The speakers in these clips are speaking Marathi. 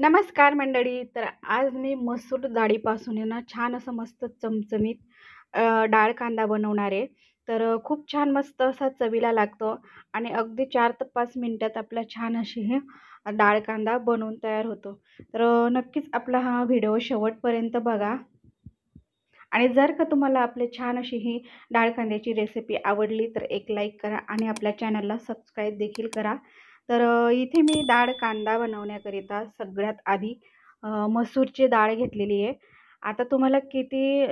नमस्कार मंडळी. तर आज मी मसूर डाळीपासून आहे ना छान असं मस्त चमचमीत डाळ कांदा बनवणार आहे. तर खूप छान मस्त असा चवीला लागतो आणि अगदी 4 ते 5 मिनिटात आपला छान अशी हे डाळ कांदा बनवून तयार होतो. तर नक्कीच आपला हा व्हिडिओ शेवटपर्यंत बघा. आणि जर का तुम्हाला आपली छान अशी ही डाळ कांद्याची रेसिपी आवडली तर एक लाईक करा आणि आपल्या चॅनलला सबस्क्राईब देखील करा. तर इथे मी डाळ कांदा बनवण्याकरिता सगळ्यात आधी मसूरची डाळ घेतलेली आहे. आता तुम्हाला किती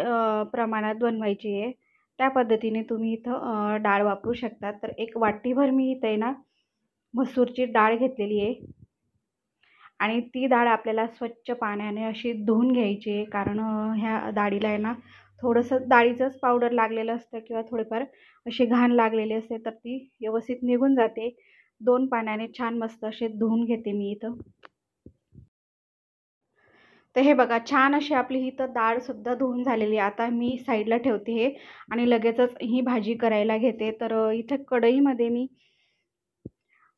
प्रमाणात बनवायची आहे त्या पद्धतीने तुम्ही इथं डाळ वापरू शकता. तर एक वाटीभर मी इथं आहे ना मसूरची डाळ घेतलेली आहे आणि ती डाळ आपल्याला स्वच्छ पाण्याने अशी धुवून घ्यायची आहे. कारण ह्या डाळीला आहे ना थोडंसं डाळीचंच पावडर लागलेलं असतं किंवा थोडीफार अशी घाण लागलेली असते, तर ती व्यवस्थित निघून जाते. 2 पाण्याने छान मस्त असे धुवून घेते मी इथं. तर हे बघा छान अशी आपली इथं डाळसुद्धा धुवून झालेली आहे. आता मी साईडला ठेवते हे आणि लगेचच ही भाजी करायला घेते. तर इथं कढईमध्ये मी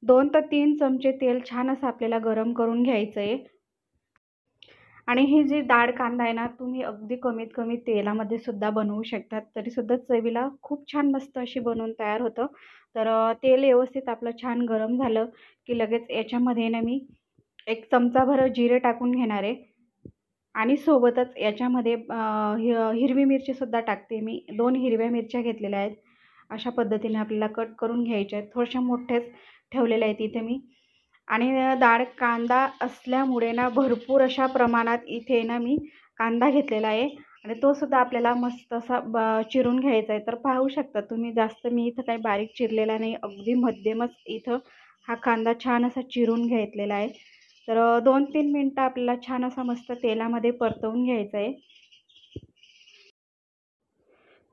2 ते 3 चमचे तेल छान असं आपल्याला गरम करून घ्यायचं आहे. आणि ही जी डाळ कांदा आहे ना तुम्ही अगदी कमीत कमी तेलामध्ये सुद्धा बनवू शकतात, तरीसुद्धा चवीला खूप छान मस्त अशी बनवून तयार होतं. तर तेल व्यवस्थित आपलं छान गरम झालं की लगेच याच्यामध्ये ना मी 1 चमचाभर जिरे टाकून घेणार आहे आणि सोबतच याच्यामध्ये हिरवी मिरचीसुद्धा टाकते मी. 2 हिरव्या मिरच्या घेतलेल्या आहेत. अशा पद्धतीने आपल्याला कट करून घ्यायच्या आहेत. थोड्याशा मोठ्याच ठेवलेल्या आहेत इथे मी. आणि डाळ कांदा असल्यामुळे ना भरपूर अशा प्रमाणात इथे ना मी कांदा घेतलेला आहे आणि तो सुद्धा आपल्याला मस्त असा चिरून घ्यायचा आहे. तर पाहू शकता तुम्ही, जास्त मी इथं काही बारीक चिरलेला नाही, अगदी मध्यमच इथं हा कांदा छान असा चिरून घेतलेला आहे. तर 2-3 मिनटं आपल्याला छान असा मस्त तेलामध्ये परतवून घ्यायचा आहे.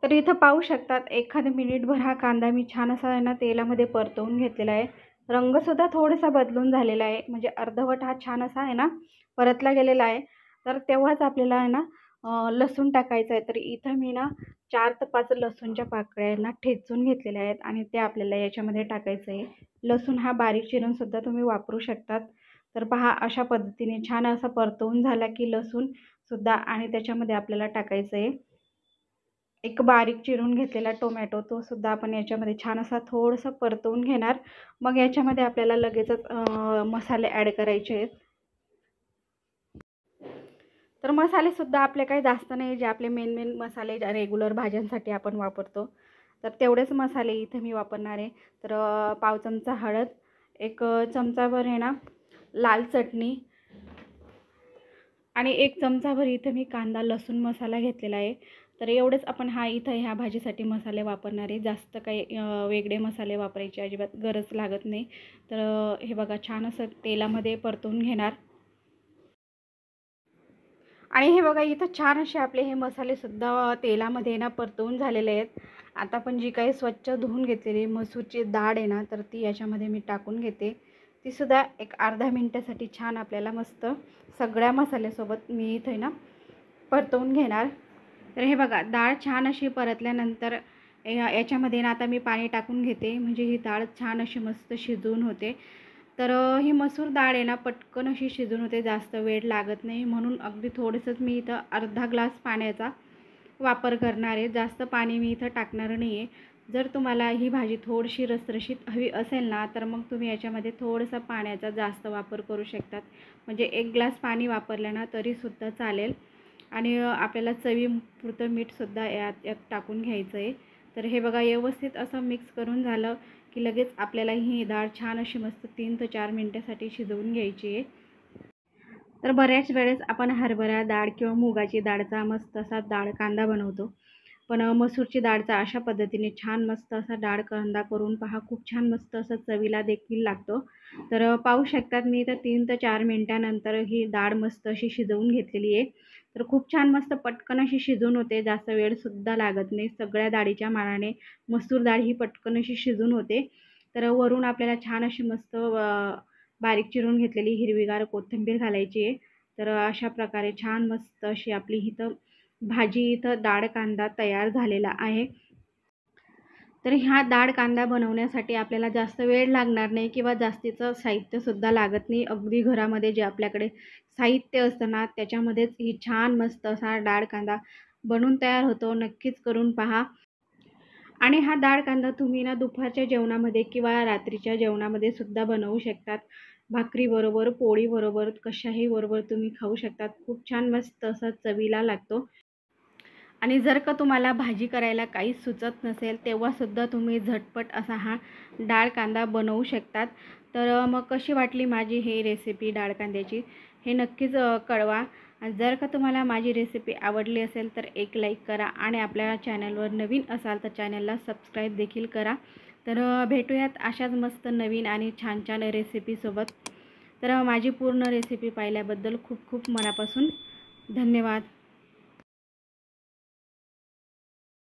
तर इथं पाहू शकतात एखाद्या मिनिटभर हा कांदा मी छान असा आहे ना तेलामध्ये परतवून घेतलेला आहे. रंगसुद्धा थोडासा बदलून झालेला आहे, म्हणजे अर्धवट हा छान असा आहे ना परतला गेलेला आहे. तर तेव्हाच आपल्याला आहे ना लसूण टाकायचं आहे. तर इथं मी ना 4 ते 5 लसूणच्या पाकळ्या ना ठेचून घेतलेल्या आहेत आणि ते आपल्याला याच्यामध्ये टाकायचं आहे. लसूण हा बारीक चिरूनसुद्धा तुम्ही वापरू शकतात. तर पहा अशा पद्धतीने छान असा परतवून झाला की लसूणसुद्धा आणि त्याच्यामध्ये आपल्याला टाकायचं आहे एक बारीक चिरून घेतलेला टोमॅटो, तो सुद्धा आपण याच्यामध्ये छान असा थोडंसं परतवून घेणार. मग याच्यामध्ये आपल्याला लगेचच मसाले ॲड करायचे आहेत. तर मसालेसुद्धा आपले काही जास्त नाही, जे आपले मेन मसाले ज्या रेग्युलर भाज्यांसाठी आपण वापरतो, तर तेवढेच मसाले इथे मी वापरणार आहे. तर पाव चमचा हळद, 1 चमचाभर आहे ना लाल चटणी आणि 1 चमचाभर इथं मी कांदा लसूण मसाला घेतलेला आहे. तर एवढंच आपण इथं ह्या भाजीसाठी मसाले वापरणार आहे. जास्त काही वेगळे मसाले वापरायची अजिबात गरज लागत नाही. तर हे बघा छान असं तेलामध्ये परतवून घेणार. आणि हे बघा इथं छान असे आपले हे मसालेसुद्धा तेलामध्ये ना परतवून झालेले आहेत. आता आपण जी काही स्वच्छ धुवून घेतलेली मसूरची डाळ आहे ना, तर ती याच्यामध्ये मी टाकून घेते. तीसुद्धा एक अर्धा मिनटासाठी छान आपल्याला मस्त सगळ्या मसाल्यासोबत मी इथं ना परतवून घेणार. तर हे बघा डाळ छान अशी परतल्यानंतर याच्यामध्ये ना आता मी पाणी टाकून घेते, म्हणजे ही डाळ छान अशी मस्त शिजवून होते. तर ही मसूर डाळ आहे ना पटकन अशी शिजून होते, जास्त वेळ लागत नाही. म्हणून अगदी थोडंसंच मी इथं अर्धा ग्लास पाण्याचा वापर करणार आहे. जास्त पाणी मी इथं टाकणार नाही आहे. जर तुम्हाला ही भाजी थोडीशी रसरशीत हवी असेल ना, तर मग तुम्ही याच्यामध्ये थोडंसं पाण्याचा जास्त वापर करू शकतात. म्हणजे 1 ग्लास पाणी वापरलं ना तरीसुद्धा चालेल. आणि आपल्याला चवीपुरतं मीठसुद्धा यात टाकून घ्यायचं आहे. तर हे बघा व्यवस्थित असं मिक्स करून झालं की लगेच आपल्याला ही डाळ छान अशी मस्त 3 ते 4 मिनटासाठी शिजवून घ्यायची आहे. तर बऱ्याच वेळेस आपण हरभरा डाळ किंवा मुगाची डाळचा मस्त असा डाळ कांदा बनवतो, पण मसूरची डाळचा अशा पद्धतीने छान मस्त असा डाळ कांदा करून पहा, खूप छान मस्त असं चवीला देखील लागतो. तर पाहू शकतात मी तर 3 ते 4 मिनटानंतर ही डाळ मस्त अशी शिजवून घेतलेली आहे. तर खूप छान मस्त पटकन अशी शिजून होते, जास्त वेळसुद्धा लागत नाही. सगळ्या डाळीच्या मानाने मसूर डाळ ही पटकन अशी शिजून होते. तर वरून आपल्याला छान अशी मस्त बारीक चिरून घेतलेली हिरवीगार कोथिंबीर घालायची आहे. तर अशा प्रकारे छान मस्त अशी आपली इथं भाजी, इथं डाळ कांदा तयार झालेला आहे. तर ह्या डाळ कांदा बनवण्यासाठी आपल्याला जास्त वेळ लागणार नाही किंवा जास्तीचं साहित्यसुद्धा लागत नाही. अगदी घरामध्ये जे आपल्याकडे साहित्य असतं ना त्याच्यामध्येच ही छान मस्त असा डाळ कांदा बनून तयार होतो. नक्कीच करून पहा. आणि हा डाळ कांदा तुम्ही ना दुपारच्या जेवणामध्ये किंवा रात्रीच्या जेवणामध्ये सुद्धा बनवू शकतात. भाकरीबरोबर, पोळीबरोबर, कशाही बरोबर तुम्ही खाऊ शकतात. खूप छान मस्त असा चवीला लागतो. आणि जर का तुम्हाला भाजी करायला काहीच सुचत नसेल तेव्हासुद्धा तुम्ही झटपट असा हा डाळ कांदा बनवू शकतात. तर मग कशी वाटली माझी ही रेसिपी डाळ कांद्याची हे नक्कीच कळवा. आणि जर का तुम्हाला माझी रेसिपी आवडली असेल तर एक लाईक करा आणि आपल्या चॅनलवर नवीन असाल तर चॅनलला सबस्क्राईब देखील करा. तर भेटूयात अशाच मस्त नवीन आणि छान छान रेसिपीसोबत. तर माझी पूर्ण रेसिपी पाहिल्याबद्दल खूप खूप मनापासून धन्यवाद.